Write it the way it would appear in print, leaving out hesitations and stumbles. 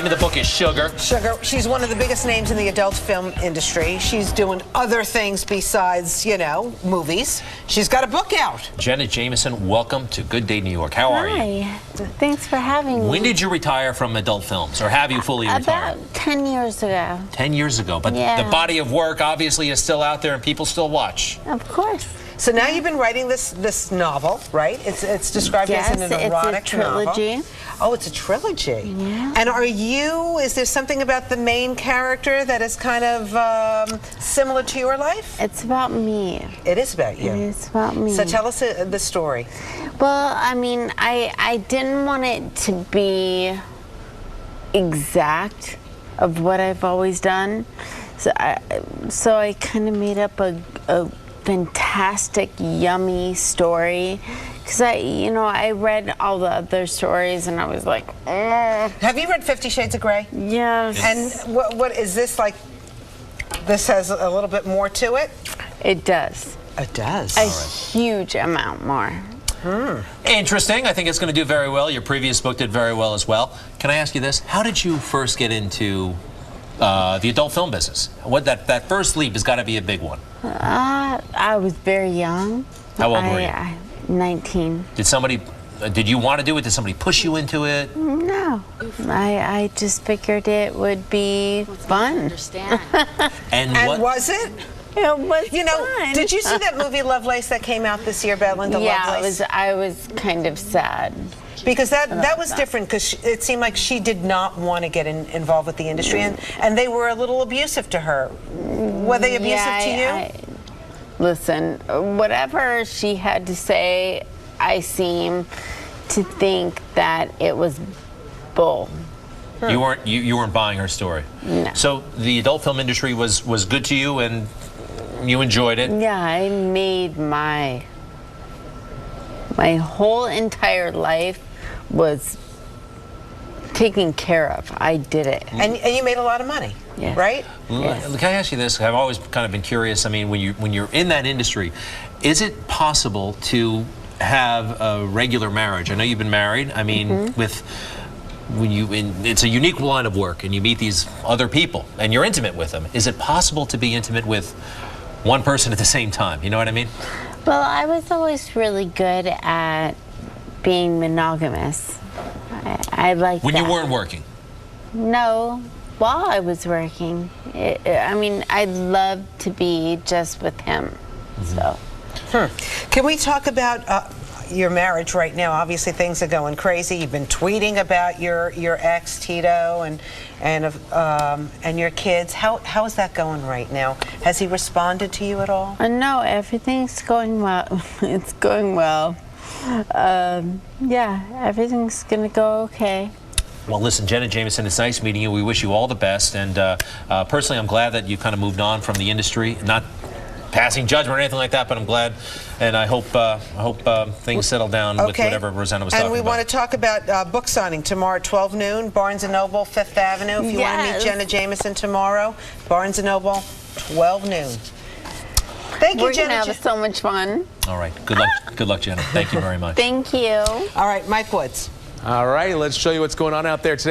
name of the book is Sugar. Sugar. She's one of the biggest names in the adult film industry. She's doing other things besides, you know, movies. She's got a book out. Jenna Jameson, welcome to Good Day New York. How are you? Hi. Thanks for having me. When did you retire from adult films, or have you fully retired? About 10 years ago. 10 years ago, but Yeah. the body of work obviously is still out there and people still watch. Of course. So now you've been writing this novel, right? It's described as an erotic it's a trilogy. novel. Oh, it's a trilogy. Yeah. And is there something about the main character that is kind of similar to your life? It's about me. It is about you. It is about me. So tell us the story. Well, I mean, I didn't want it to be exact of what I've always done. So I kind of made up a fantastic, yummy story. Because I read all the other stories and I was like, Have you read 50 Shades of Grey? yes. And what is this like? This has a little bit more to it? It does. It does. A huge amount more. Interesting. I think it's going to do very well. Your previous book did very well as well. Can I ask you this? How did you first get into the adult film business? That first leap has got to be a big one. I was very young. How old were you? 19. Did you want to do it? Did somebody push you into it? No. I just figured it would be fun. And what was it? It was fun. Did you see that movie Lovelace that came out this year about Linda Lovelace? Yeah, I was kind of sad. Because that was different, because it seemed like she did not want to get involved with the industry, and they were a little abusive to her. Were they abusive to you? Listen, whatever she had to say, I seem to think that it was bull. You weren't buying her story. No. So the adult film industry was good to you, and you enjoyed it. Yeah, I made my whole entire life was taken care of. I did it. And you made a lot of money, yes. right? Yes. Can I ask you this? I've always kind of been curious. I mean, when you're in that industry, is it possible to have a regular marriage? I know you've been married. I mean, it's a unique line of work, and you meet these other people, and you're intimate with them. Is it possible to be intimate with one person at the same time? You know what I mean? Well, I was always really good at being monogamous. I like when that. you weren't working? No, while I was working. I mean, I loved to be just with him. So. Can we talk about your marriage right now? Obviously, things are going crazy. You've been tweeting about your ex Tito and your kids. How is that going right now? Has he responded to you at all? No, everything's going well. It's going well. Yeah, everything's gonna go okay. Well, listen, Jenna Jameson, it's nice meeting you. We wish you all the best. And personally, I'm glad that you kind of moved on from the industry. Not passing judgment or anything like that, but I'm glad, and I hope things settle down with whatever Rosanna was talking about. And we want to talk about book signing tomorrow at 12 noon, Barnes & Noble, 5th Avenue. If you want to meet Jenna Jameson tomorrow, Barnes & Noble, 12 noon. Thank you, Jenna. We're going to have so much fun. All right. Good luck. Good luck, Jenna. Thank you very much. Thank you. All right, Mike Woods. All right, let's show you what's going on out there today.